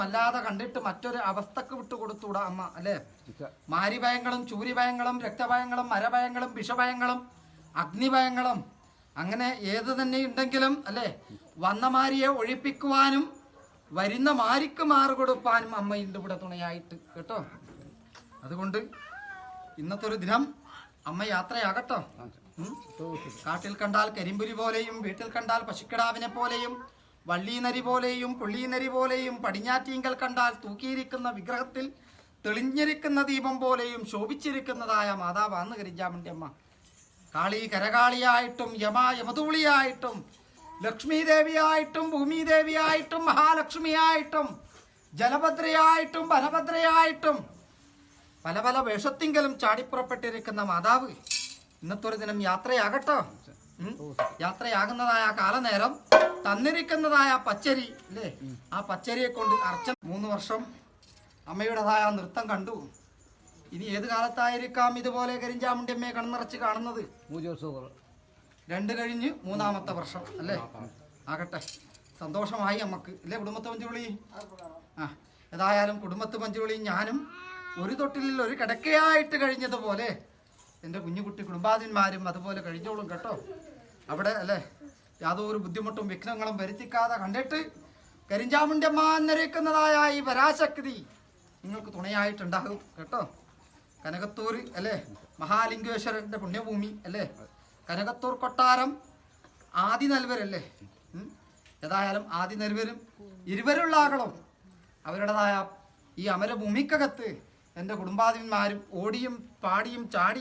അല്ലാതെ കണ്ടിട്ട് മറ്റൊരു അവസ്ഥക്ക് വിട്ടുകൊടുത്തൂടാ അമ്മ അല്ലേ? മാരിഭയങ്ങളും ചൂരിഭയങ്ങളും രക്തഭയങ്ങളും മരഭയങ്ങളും വിഷഭയങ്ങളും അഗ്നിഭയങ്ങളും അങ്ങനെ ഏത് തന്നെ ഉണ്ടെങ്കിലും അല്ലേ, വന്ന മാരിയെ ഒഴിപ്പിക്കുവാനും വരുന്ന മാരിക്ക് മാറ് കൊടുപ്പാനും അമ്മയുണ്ട് ഇവിടെ തുണയായിട്ട് കേട്ടോ. അതുകൊണ്ട് ഇന്നത്തെ ഒരു ദിനം അമ്മ യാത്രയാകട്ടോ. കാട്ടിൽ കണ്ടാൽ കരിമ്പുലി പോലെയും വീട്ടിൽ കണ്ടാൽ പശുക്കിടാവിനെ പോലെയും വള്ളീനരി പോലെയും പുള്ളീനരി പോലെയും പടിഞ്ഞാറ്റീങ്കൽ കണ്ടാൽ തൂക്കിയിരിക്കുന്ന വിഗ്രഹത്തിൽ തെളിഞ്ഞിരിക്കുന്ന ദീപം പോലെയും ശോഭിച്ചിരിക്കുന്നതായ മാതാവാന്ന് കരിഞ്ചാമണ്ടി അമ്മ. കാളി കരകാളിയായിട്ടും യമതൂളിയായിട്ടും ലക്ഷ്മി ദേവിയായിട്ടും ഭൂമി ദേവിയായിട്ടും മഹാലക്ഷ്മിയായിട്ടും ജലഭദ്രയായിട്ടും വനഭദ്രയായിട്ടും പല പല വേഷത്തിങ്കലും ചാടിപ്പുറപ്പെട്ടിരിക്കുന്ന മാതാവ് ഇന്നത്തെ ഒരു ദിനം യാത്രയാകട്ടോ. യാത്രയാകുന്നതായ കാലനേരം തന്നിരിക്കുന്നതായ പച്ചരി അല്ലേ, ആ പച്ചരിയെ കൊണ്ട് അർച്ചന 3 വർഷം അമ്മയുടേതായ നൃത്തം കണ്ടു. ഇനി ഏത് കാലത്തായിരിക്കാം ഇതുപോലെ കരിഞ്ചാമുണ്ടി അമ്മയെ കണ്ണിറച്ച് കാണുന്നത്? 2 കഴിഞ്ഞ് 3-ാമത്തെ വർഷം അല്ലേ? ആകട്ടെ, സന്തോഷമായി അമ്മക്ക് അല്ലേ കുടുംബത്ത് പഞ്ചുളി. ഏതായാലും കുടുംബത്ത് പഞ്ചുളി ഞാനും ഒരു തൊട്ടിലിൽ ഒരു കിടക്കയായിട്ട് കഴിഞ്ഞതുപോലെ എൻ്റെ കുഞ്ഞുകുട്ടി കുടുംബാതിന്മാരും അതുപോലെ കഴിഞ്ഞോളും കേട്ടോ. അവിടെ അല്ലേ യാതൊരു ബുദ്ധിമുട്ടും വിഘ്നങ്ങളും വരുത്തിക്കാതെ കണ്ടിട്ട് കരിഞ്ചാമുണ്ടി അമ്മ എന്നറിയിക്കുന്നതായ ഈ പരാശക്തി നിങ്ങൾക്ക് തുണയായിട്ടുണ്ടാകും കേട്ടോ. കനകത്തൂർ അല്ലേ, മഹാലിംഗേശ്വരന്റെ പുണ്യഭൂമി അല്ലേ, കനകത്തൂർ കൊട്ടാരം ആദി നൽവരല്ലേ. ഏതായാലും ആദി നൽവരും ഇരുവരുള്ള ആകളും അവരുടേതായ ഈ അമരഭൂമിക്കകത്ത് എൻ്റെ കുടുംബാതിന്മാരും ഓടിയും പാടിയും ചാടിയും